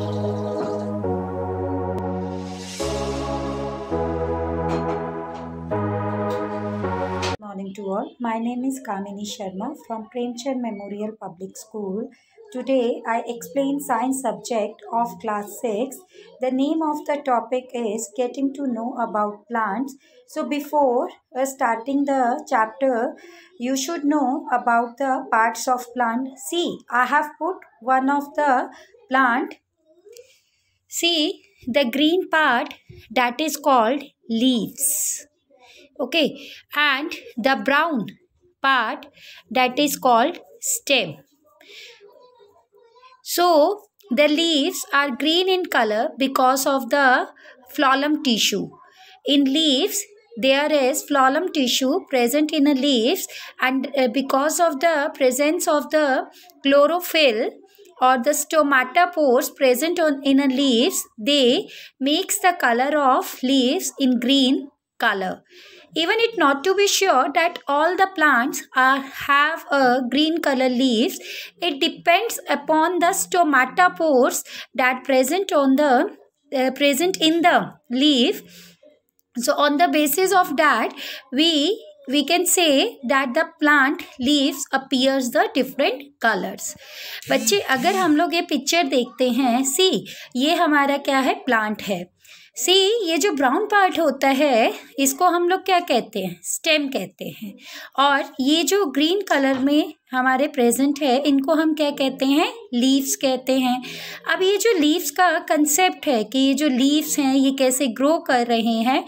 Morning to all. My name is Kamini Sharma from Premchand Memorial Public School. Today I explain science subject of class 6. The name of the topic is getting to know about plants. So before starting the chapter, you should know about the parts of plant. See, I have put one of the plant. See, the green part that is called leaves. Okay, and the brown part that is called stem. So the leaves are green in color because of the phloem tissue. In leaves there is phloem tissue present in the leaves, and because of the presence of the chlorophyll or the stomatophores present in a leaves, they makes the color of leaves in green color. Even it not to be sure that all the plants have a green color leaves. It depends upon the stomatophores that present in the leaf. So on the basis of that, we can say that the plant leaves appears the different colors. बच्चे अगर हम लोग ये picture देखते हैं, सी ये हमारा क्या है, प्लांट है. सी ये जो ब्राउन पार्ट होता है इसको हम लोग क्या कहते हैं, स्टेम कहते हैं. और ये जो ग्रीन कलर में हमारे प्रेजेंट है इनको हम क्या कहते हैं, लीव्स कहते हैं. अब ये जो लीव्स का कंसेप्ट है कि ये जो लीव्स हैं ये कैसे ग्रो कर रहे हैं,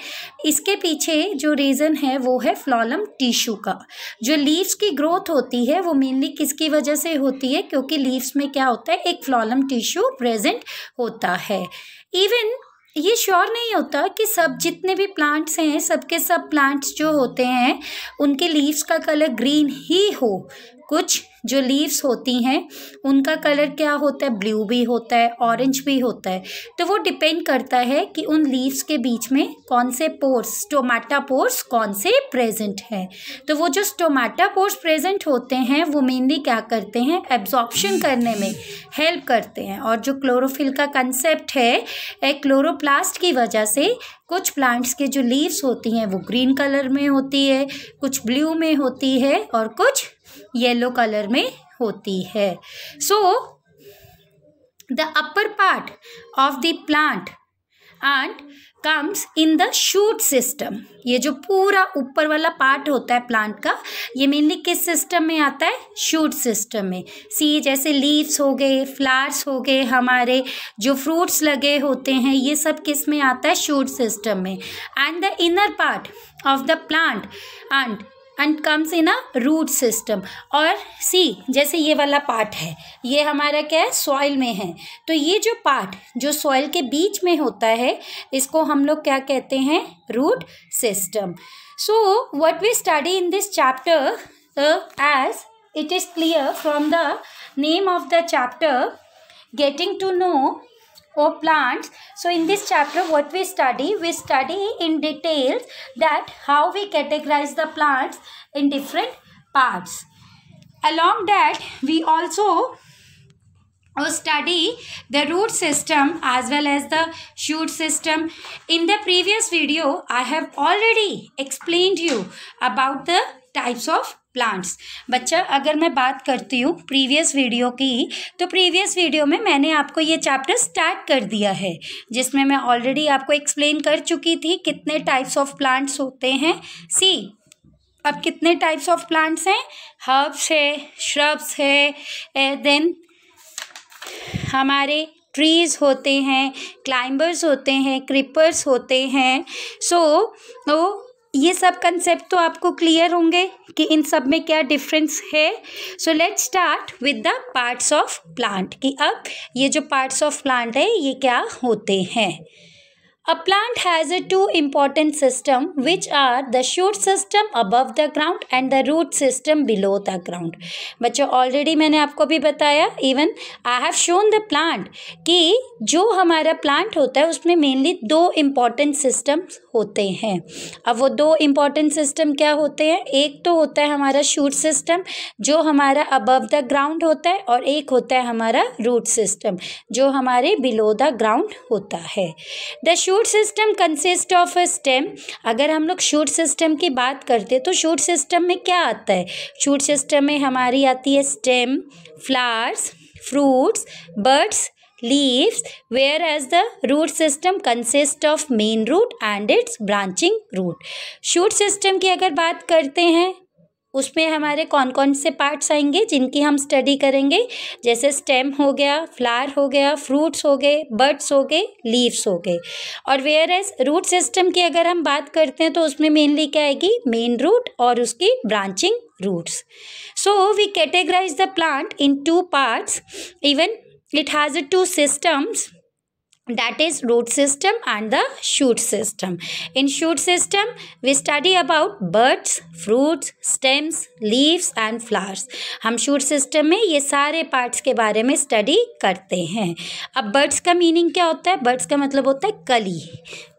इसके पीछे जो रीज़न है वो है फ्लोएम टिश्यू का. जो लीव्स की ग्रोथ होती है वो मेनली किसकी वजह से होती है, क्योंकि लीव्स में क्या होता है, एक फ्लोएम टिश्यू प्रेजेंट होता है. इवन ये श्योर नहीं होता कि सब जितने भी प्लांट्स हैं सबके सब प्लांट्स जो होते हैं उनके लीव्स का कलर ग्रीन ही हो. कुछ जो लीव्स होती हैं उनका कलर क्या होता है, ब्लू भी होता है, ऑरेंज भी होता है. तो वो डिपेंड करता है कि उन लीव्स के बीच में कौन से पोर्स, स्टोमेटापोर्स कौन से प्रेजेंट हैं. तो वो जो स्टोमेटापोर्स प्रेजेंट होते हैं वो मेनली क्या करते हैं, एब्जॉर्प्शन करने में हेल्प करते हैं. और जो क्लोरोफिल का कंसेप्ट है, क्लोरोप्लास्ट की वजह से कुछ प्लांट्स के जो लीव्स होती हैं वो ग्रीन कलर में होती है, कुछ ब्लू में होती है और कुछ येलो कलर में होती है. So the upper part of the plant and comes in the shoot system. ये जो पूरा ऊपर वाला पार्ट होता है प्लांट का, ये मेनली किस सिस्टम में आता है, शूट सिस्टम में. सी जैसे लीव्स हो गए, फ्लावर्स हो गए, हमारे जो फ्रूट्स लगे होते हैं ये सब किस में आता है, शूट सिस्टम में. And the inner part of the plant and comes in a root system. और सी जैसे ये वाला पार्ट है ये हमारा क्या है, सॉइल में है. तो ये जो पार्ट जो सॉइल के बीच में होता है इसको हम लोग क्या कहते हैं, root system. So what we study in this chapter, as it is clear from the name of the chapter, getting to know or plants. So in this chapter what we study in details that how we categorize the plants in different parts. Along that we also study the root system as well as the shoot system. In the previous video I have already explained you about the types of plants. बच्चा अगर मैं बात करती हूँ previous video की, तो previous video में मैंने आपको ये चैप्टर स्टार्ट कर दिया है जिसमें मैं ऑलरेडी आपको एक्सप्लेन कर चुकी थी कितने टाइप्स ऑफ प्लांट्स होते हैं. सी अब कितने टाइप्स ऑफ प्लांट्स हैं, हर्ब्स है, श्रब्स है, देन हमारे ट्रीज़ होते हैं, क्लाइंबर्स होते हैं, क्रीपर्स होते हैं. सो ये सब कंसेप्ट तो आपको क्लियर होंगे कि इन सब में क्या डिफरेंस है. So let's start with the parts of plant, कि अब ये जो पार्ट्स ऑफ प्लांट है ये क्या होते हैं. A plant has a two important system which are the shoot system above the ground and the root system below the ground. बच्चों ऑलरेडी मैंने आपको भी बताया, even I have shown the plant कि जो हमारा प्लांट होता है उसमें मेनली दो इम्पॉर्टेंट सिस्टम्स होते हैं. अब वो दो इम्पॉर्टेंट सिस्टम क्या होते हैं? एक तो होता है हमारा शूट सिस्टम जो हमारा अबव द ग्राउंड होता है, और एक होता है हमारा रूट सिस्टम जो हमारे बिलो द ग्राउंड होता है. The shoot system consist of a stem. अगर हम लोग शूट सिस्टम की बात करते तो शूट सिस्टम में क्या आता है? शूट सिस्टम में हमारी आती है stem, flowers, fruits, birds, leaves, whereas the root system consists of main root and its branching root. shoot system की अगर बात करते हैं उसमें हमारे कौन कौन से पार्ट्स आएंगे जिनकी हम स्टडी करेंगे? जैसे स्टेम हो गया, फ्लावर हो गया, फ्रूट्स हो गए, बर्ड्स हो गए, लीव्स हो गए. और वेयर एज रूट सिस्टम की अगर हम बात करते हैं तो उसमें मेनली क्या आएगी? मेन रूट और उसकी branching roots. So we categorise the plant in two parts. Even it has two systems, that is root system and the shoot system. In shoot system we study about buds, fruits, stems, leaves and flowers. हम shoot system में ये सारे parts के बारे में study करते हैं. अब buds का meaning क्या होता है? buds का मतलब होता है कली,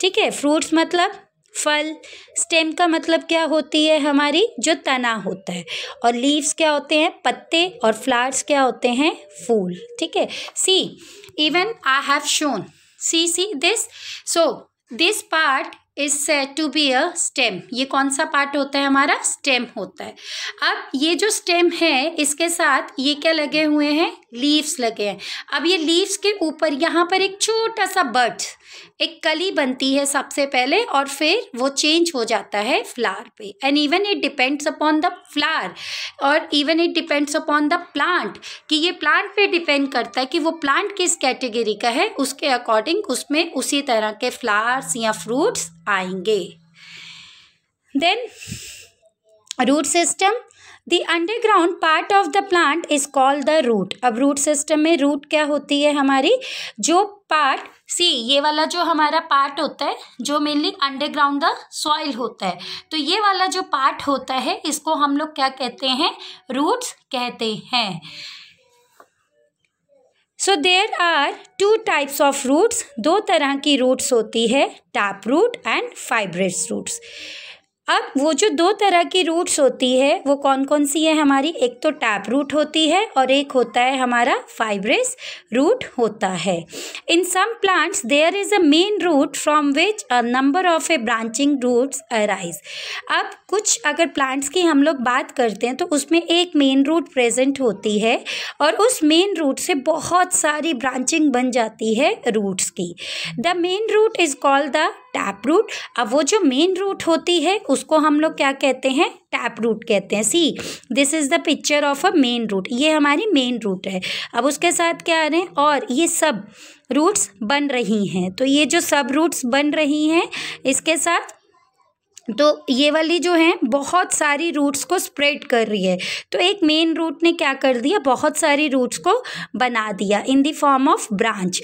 ठीक है. fruits मतलब फल, स्टेम का मतलब क्या होती है? हमारी जो तना होता है, और लीव्स क्या होते हैं? पत्ते, और फ्लावर्स क्या होते हैं? फूल, ठीक है. See even I have shown, see this. So this part is said to be a stem. ये कौन सा पार्ट होता है? हमारा स्टेम होता है. अब ये जो स्टेम है इसके साथ ये क्या लगे हुए हैं? लीव्स लगे हैं. अब ये लीव्स के ऊपर यहाँ पर एक छोटा सा बड, एक कली बनती है सबसे पहले, और फिर वो चेंज हो जाता है फ्लावर पे. And even it depends upon the flower, और even it depends upon the plant, कि ये प्लांट पे डिपेंड करता है कि वो प्लांट किस कैटेगरी का है, उसके अकॉर्डिंग उसमें उसी तरह के फ्लावर्स या फ्रूट्स आएंगे. Then root system. The underground part of the plant is called the root. अब रूट सिस्टम में रूट क्या होती है? हमारी जो पार्ट, सी ये वाला जो हमारा पार्ट होता है जो मेनली अंडरग्राउंड द सॉइल होता है, तो ये वाला जो पार्ट होता है इसको हम लोग क्या कहते हैं? रूट्स कहते हैं. So there are two types of roots. दो तरह की रूट्स होती है, tap root and fibrous roots. अब वो जो दो तरह की रूट्स होती है वो कौन कौन सी है हमारी? एक तो टैप रूट होती है और एक होता है हमारा फाइब्रस रूट होता है. In some plants there is a main root from which a number of a branching roots arise. अब कुछ अगर प्लांट्स की हम लोग बात करते हैं तो उसमें एक मेन रूट प्रेजेंट होती है और उस मेन रूट से बहुत सारी ब्रांचिंग बन जाती है रूट्स की. The main root is called the tap root. अब वो जो मेन रूट होती है उसको हम लोग क्या कहते हैं? टैप रूट कहते हैं. See this is the picture of a main root. ये हमारी मेन रूट है. अब उसके साथ क्या आ रहे हैं? और ये सब रूट्स बन रही हैं. तो ये जो सब रूट्स बन रही हैं इसके साथ तो ये वाली जो है बहुत सारी रूट्स को स्प्रेड कर रही है. तो एक मेन रूट ने क्या कर दिया? बहुत सारी रूट्स को बना दिया in the form of branch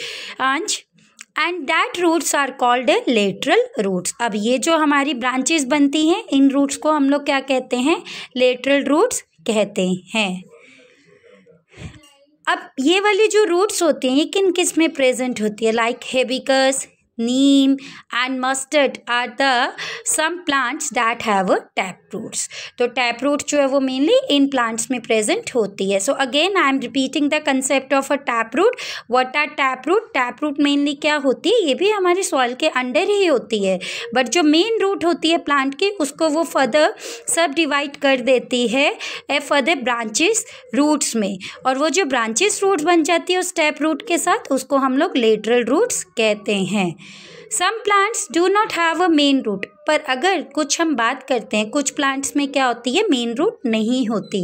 and that roots are called lateral roots. अब ये जो हमारी ब्रांचेस बनती हैं इन रूट्स को हम लोग क्या कहते हैं? लेटरल रूट्स कहते हैं. अब ये वाली जो रूट्स होती हैं ये किन किस में प्रेजेंट होती है? Like hibiscus, neem and mustard are the some plants that have tap roots. तो टैप रूट जो है वो मेनली इन प्लांट्स में प्रेजेंट होती है. So again I am repeating the concept of a tap root. What are tap root? Tap root mainly क्या होती है? ये भी हमारी सॉइल के अंडर ही होती है, बट जो मेन रूट होती है प्लांट की उसको वो फर्दर सब डिवाइड कर देती है फर्दर ब्रांचेस रूट्स में, और वो जो ब्रांचेस रूट्स बन जाती है उस टैप रूट के साथ उसको हम लोग लेटरल रूट्स कहते हैं. Some plants do not have a main root. पर अगर कुछ हम बात करते हैं कुछ प्लांट्स में क्या होती है? मेन रूट नहीं होती.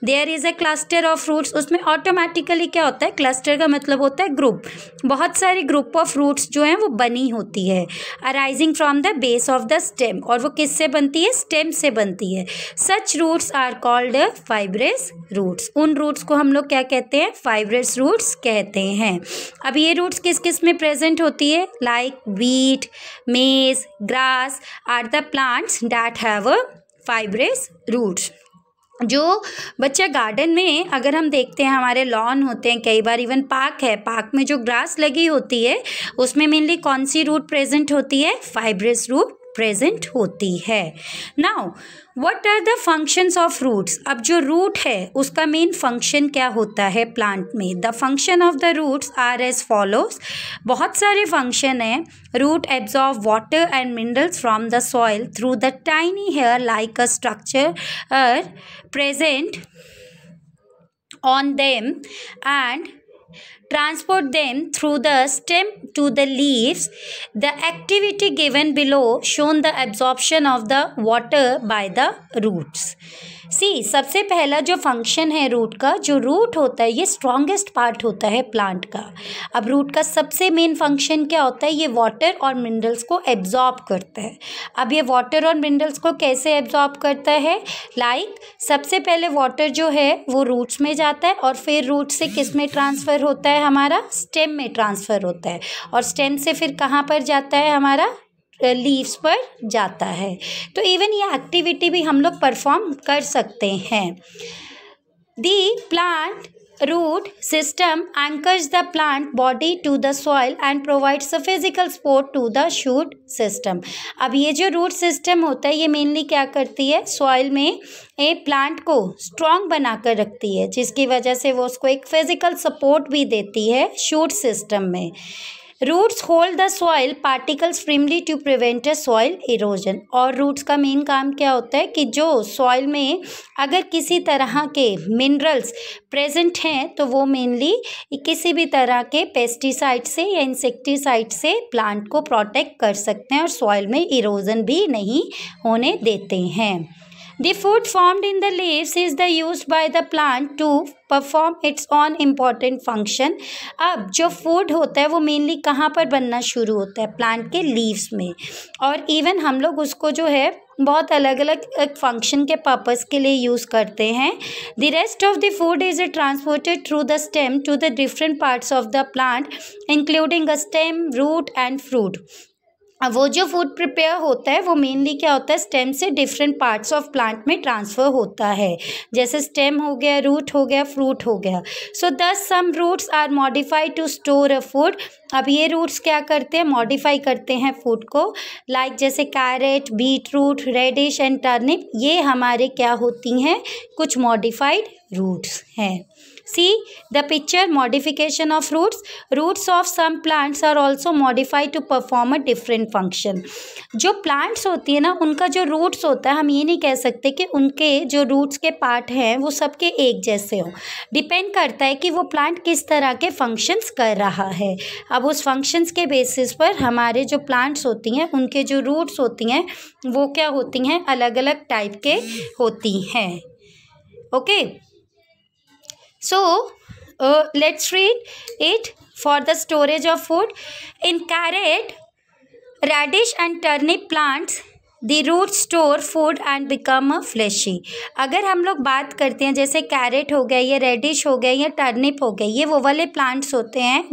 There is a cluster of roots. उसमें ऑटोमेटिकली क्या होता है? क्लस्टर का मतलब होता है ग्रुप. बहुत सारी ग्रुप ऑफ रूट्स जो हैं वो बनी होती है arising from the base of the stem. और वो किससे बनती है? स्टेम से बनती है. Such roots are called fibrous roots. उन रूट्स को हम लोग क्या कहते हैं? फाइब्रस रूट्स कहते हैं. अब ये रूट्स किस किस में प्रेजेंट होती है? Like wheat, wheat, maize, grass are the plants that have a fibrous roots. जो बच्चा गार्डन में अगर हम देखते हैं हमारे लॉन होते हैं, कई बार इवन पार्क है, पार्क में जो ग्रास लगी होती है उसमें मेनली कौन सी रूट प्रेजेंट होती है? फाइब्रस रूट प्रेजेंट होती है. Now what are the functions of roots? अब जो रूट है उसका मेन फंक्शन क्या होता है प्लांट में? The function of the roots are as follows. बहुत सारे फंक्शन हैं. Root absorb water and minerals from the soil through the tiny hair like a structure present on them and transport them through the stem to the leaves. The activity given below shown the absorption of the water by the roots. सबसे पहला जो function है root का, जो root होता है ये strongest part होता है प्लांट का. अब रूट का सबसे मेन फंक्शन क्या होता है? ये वाटर और मिनरल्स को एब्जॉर्ब करता है. अब ये वाटर और मिनरल्स को कैसे एब्जॉर्ब करता है? सबसे पहले वाटर जो है वो रूट्स में जाता है और फिर रूट से किस में ट्रांसफ़र होता है? हमारा स्टेम में ट्रांसफ़र होता है. और स्टेम से फिर कहाँ पर जाता है? हमारा लीव्स पर जाता है. तो इवन ये एक्टिविटी भी हम लोग परफॉर्म कर सकते हैं. The plant root system anchors the plant body to the soil and provides a physical support to the shoot system. अब ये जो रूट सिस्टम होता है ये मेनली क्या करती है? सॉइल में एक प्लांट को स्ट्रॉन्ग बना कर रखती है, जिसकी वजह से वो उसको एक फिजिकल सपोर्ट भी देती है शूट सिस्टम में. Roots hold the soil particles firmly to prevent a soil erosion. और रूट्स का मेन काम क्या होता है कि जो सॉइल में अगर किसी तरह के मिनरल्स प्रेजेंट हैं तो वो मेनली किसी भी तरह के पेस्टिसाइड से या इंसेक्टिसाइड से प्लांट को प्रोटेक्ट कर सकते हैं और सॉइल में इरोजन भी नहीं होने देते हैं. The food formed in the leaves is the used by the plant to perform its own important function. अब जो फूड होता है वो मेनली कहाँ पर बनना शुरू होता है? प्लांट के लीव्स में. और इवन हम लोग उसको जो है बहुत अलग अलग फंक्शन के पर्पस के लिए यूज़ करते हैं. The rest of the food is transported through the stem to the different parts of the plant including a stem, root and fruit. वो जो फूड प्रिपेयर होता है वो मेनली क्या होता है? स्टेम से डिफरेंट पार्ट्स ऑफ प्लांट में ट्रांसफ़र होता है. जैसे स्टेम हो गया, रूट हो गया, फ्रूट हो गया. So thus some roots are modified to store a food. अब ये रूट्स क्या करते हैं? मॉडिफाई करते हैं फूड को. जैसे carrot, beet root, radish and turnip, ये हमारे क्या होती हैं? कुछ मॉडिफाइड रूट्स हैं. See the picture, modification of roots. Roots of some plants are also modified to perform a different function. जो plants होती है ना उनका जो roots होता है, हम ये नहीं कह सकते कि उनके जो roots के पार्ट हैं वो सबके एक जैसे हों. डिपेंड करता है कि वो प्लांट किस तरह के फंक्शंस कर रहा है. अब उस फंक्शंस के बेसिस पर हमारे जो प्लांट्स होती हैं उनके जो रूट्स होती हैं वो क्या होती हैं? अलग अलग टाइप के होती हैं. Okay. So, let's read it for the storage of food. In carrot, radish and turnip plants, the roots store food and become a fleshy. अगर हम लोग बात करते हैं जैसे कैरेट हो गया, ये रेडिश हो गया, या टर्निप हो गया, ये वो वाले प्लांट्स होते हैं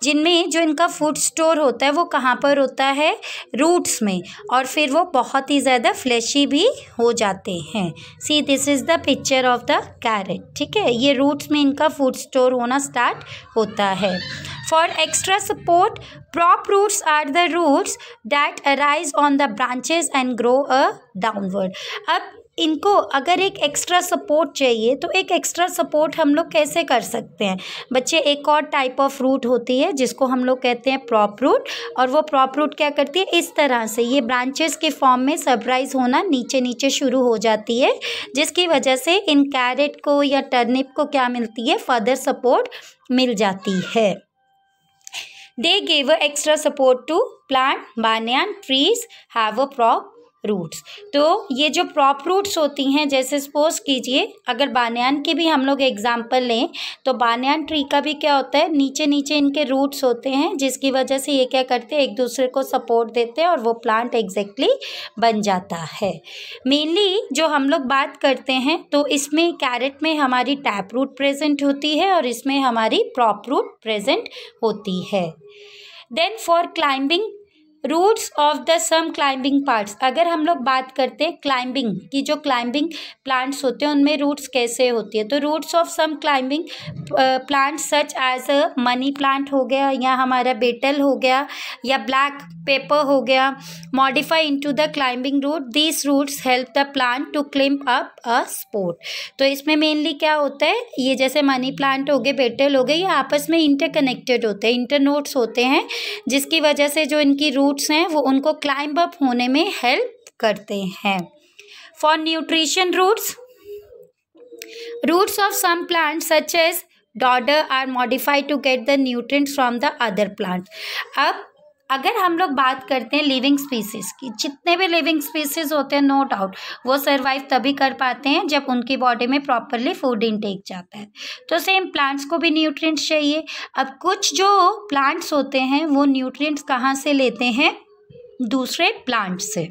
जिनमें जो इनका फूड स्टोर होता है वो कहाँ पर होता है? रूट्स में. और फिर वो बहुत ही ज़्यादा फ्लैशी भी हो जाते हैं. See this is the picture of the carat. ठीक है, ये रूट्स में इनका फूड स्टोर होना स्टार्ट होता है. For extra support, prop roots are the roots that arise on the branches and grow downward. अब इनको अगर एक एक्स्ट्रा सपोर्ट चाहिए तो एक एक्स्ट्रा सपोर्ट हम लोग कैसे कर सकते हैं बच्चे? एक और टाइप ऑफ रूट होती है जिसको हम लोग कहते हैं प्रॉप रूट. और वो प्रॉप रूट क्या करती है? इस तरह से ये ब्रांचेस के फॉर्म में सबराइज होना नीचे नीचे शुरू हो जाती है, जिसकी वजह से इन कैरेट को या टर्निप को क्या मिलती है? फर्दर सपोर्ट मिल जाती है. They give extra support to plant. Banyan trees have a prop roots. तो ये जो prop roots होती हैं, जैसे सपोज कीजिए अगर बानियान की भी हम लोग एग्जांपल लें तो बानियान ट्री का भी क्या होता है? नीचे नीचे इनके रूट्स होते हैं, जिसकी वजह से ये क्या करते हैं? एक दूसरे को सपोर्ट देते हैं और वो प्लांट एग्जैक्टली बन जाता है. मेनली जो हम लोग बात करते हैं तो इसमें कैरेट में हमारी टैप रूट प्रेजेंट होती है और इसमें हमारी प्रॉप रूट प्रेजेंट होती है. Then for climbing roots of the some climbing parts. अगर हम लोग बात करते हैं क्लाइंबिंग की, जो क्लाइंबिंग प्लांट्स होते हैं उनमें रूट्स कैसे होती है, तो roots of some climbing plants such as a money plant हो गया, या हमारा बेटल हो गया, या ब्लैक पेपर हो गया, modify into the climbing root. These roots help the plant to climb up a support. तो इसमें मेनली क्या होता है, ये जैसे मनी प्लांट हो गए, बेटल हो गए, ये आपस में इंटरकनेक्टेड होते हैं, इंटरनोड्स होते हैं, जिसकी वजह से जो इनकी रूट्स हैं वो उनको क्लाइंब अप होने में हेल्प करते हैं। For nutrition roots, roots of some plant such as dodder are modified to get the nutrients from the other plant. अब अगर हम लोग बात करते हैं लिविंग स्पीसीज की, जितने भी लिविंग स्पीसीज होते हैं नो डाउट वो सर्वाइव तभी कर पाते हैं जब उनकी बॉडी में प्रॉपरली फूड इनटेक जाता है। तो सेम प्लांट्स को भी न्यूट्रिएंट्स चाहिए। अब कुछ जो प्लांट्स होते हैं वो न्यूट्रिएंट्स कहाँ से लेते हैं, दूसरे प्लांट्स से।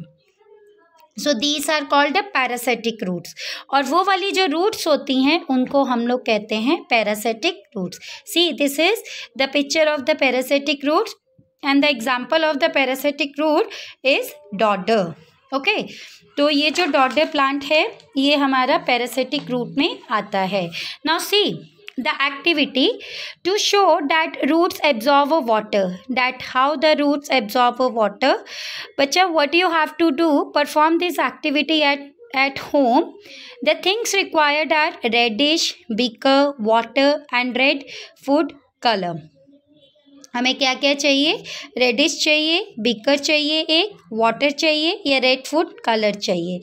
So these are called the parasitic roots. और वो वाली जो रूट्स होती हैं उनको हम लोग कहते हैं parasitic roots. See this is the picture of the parasitic roots and the example of the parasitic root is dodder. Okay, तो ये जो dodder plant है ये हमारा parasitic root में आता है। Now see the activity to show that roots absorb water, that how the roots absorb water. बच्चा what you have to do, perform this activity at home. The things required are reddish, beaker, water and red food color. हमें क्या क्या चाहिए, reddish चाहिए, beaker चाहिए, एक water चाहिए, या रेड फूड कलर चाहिए।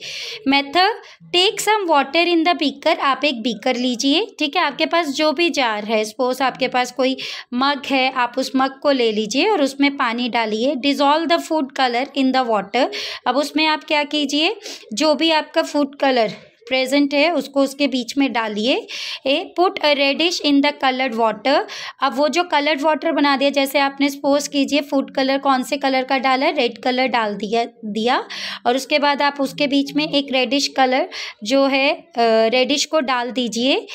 Method, take some water in the beaker. आप एक बीकर लीजिए, ठीक है, आपके पास जो भी जार है, सपोज आपके पास कोई मग है, आप उस मग को ले लीजिए और उसमें पानी डालिए। Dissolve the food colour in the water. अब उसमें आप क्या कीजिए, जो भी आपका फूड कलर प्रेजेंट है उसको उसके बीच में डालिए। Put a radish in the coloured water. अब वो जो कलर्ड वाटर बना दिया, जैसे आपने सपोज कीजिए फूड कलर कौन से कलर का डाला है, रेड कलर डाल दिया और उसके बाद आप उसके बीच में एक रेडिश कलर जो है रेडिश को डाल दीजिए।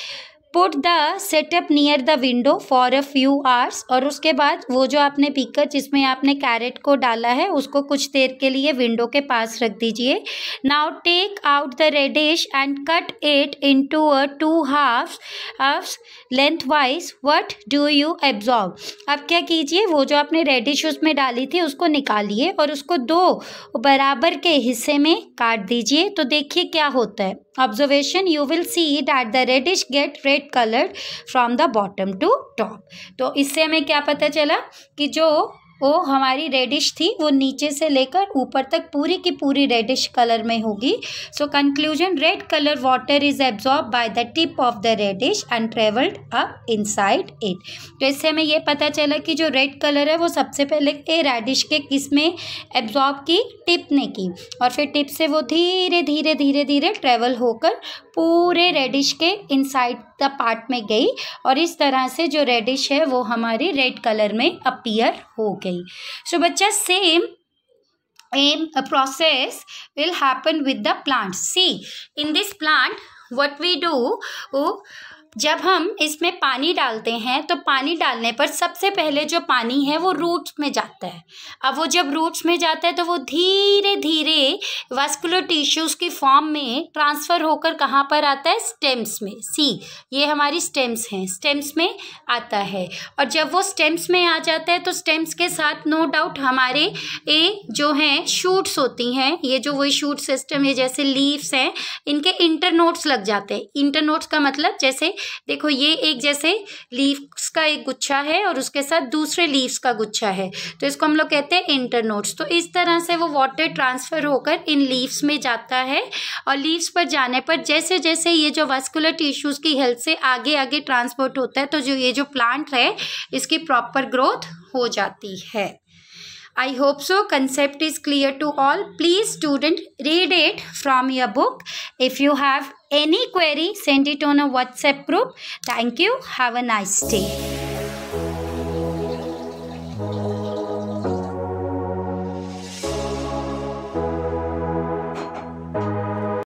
Put the setup near the window for a few hours. और उसके बाद वो जो आपने बीकर जिसमें आपने कैरेट को डाला है उसको कुछ देर के लिए विंडो के पास रख दीजिए। Now take out the radish and cut it into a 2 halves lengthwise. What do you absorb. अब क्या कीजिए, वो जो आपने रेडिश उसमें डाली थी उसको निकालिए और उसको 2 बराबर के हिस्से में काट दीजिए। तो देखिए क्या होता है, observation, you will see that the radish get red coloured from the bottom to top. तो इससे हमें क्या पता चला कि जो वो हमारी रेडिश थी वो नीचे से लेकर ऊपर तक पूरी की पूरी रेडिश कलर में होगी। So conclusion, red colour water is absorb by the tip of the radish and travelled up inside it. तो इससे हमें ये पता चला कि जो रेड कलर है वो सबसे पहले रेडिश के किस में एब्जॉर्ब की, टिप ने की, और फिर टिप से वो धीरे धीरे धीरे धीरे ट्रेवल होकर पूरे रेडिश के इनसाइड द पार्ट में गई और इस तरह से जो रेडिश है वो हमारी रेड कलर में अपीयर हो गई। सो बच्चा same process will happen with the plant. See, in this plant what we do, जब हम इसमें पानी डालते हैं तो पानी डालने पर सबसे पहले जो पानी है वो रूट्स में जाता है। अब वो जब रूट्स में जाता है तो वो धीरे धीरे वास्कुलर टिश्यूज़ की फॉर्म में ट्रांसफ़र होकर कहाँ पर आता है, स्टेम्स में। सी, ये हमारी स्टेम्स हैं, स्टेम्स में आता है। और जब वो स्टेम्स में आ जाता है तो स्टेम्स के साथ नो डाउट हमारे जो हैं शूट्स होती हैं, ये जो वही शूट सिस्टम है, जैसे लीव्स हैं, इनके इंटरनोड्स लग जाते हैं। इंटरनोड्स का मतलब जैसे देखो ये एक जैसे लीव्स का एक गुच्छा है और उसके साथ दूसरे लीव्स का गुच्छा है, तो इसको हम लोग कहते हैं इंटरनोड्स। तो इस तरह से वो वाटर ट्रांसफ़र होकर इन लीव्स में जाता है और लीव्स पर जाने पर जैसे जैसे ये जो वास्कुलर टिश्यूज़ की हेल्प से आगे आगे ट्रांसपोर्ट होता है तो जो ये जो प्लांट है इसकी प्रॉपर ग्रोथ हो जाती है। I hope so. Concept is clear to all. Please student read it from your book. If you have any query, send it on a WhatsApp group. Thank you. Have a nice day.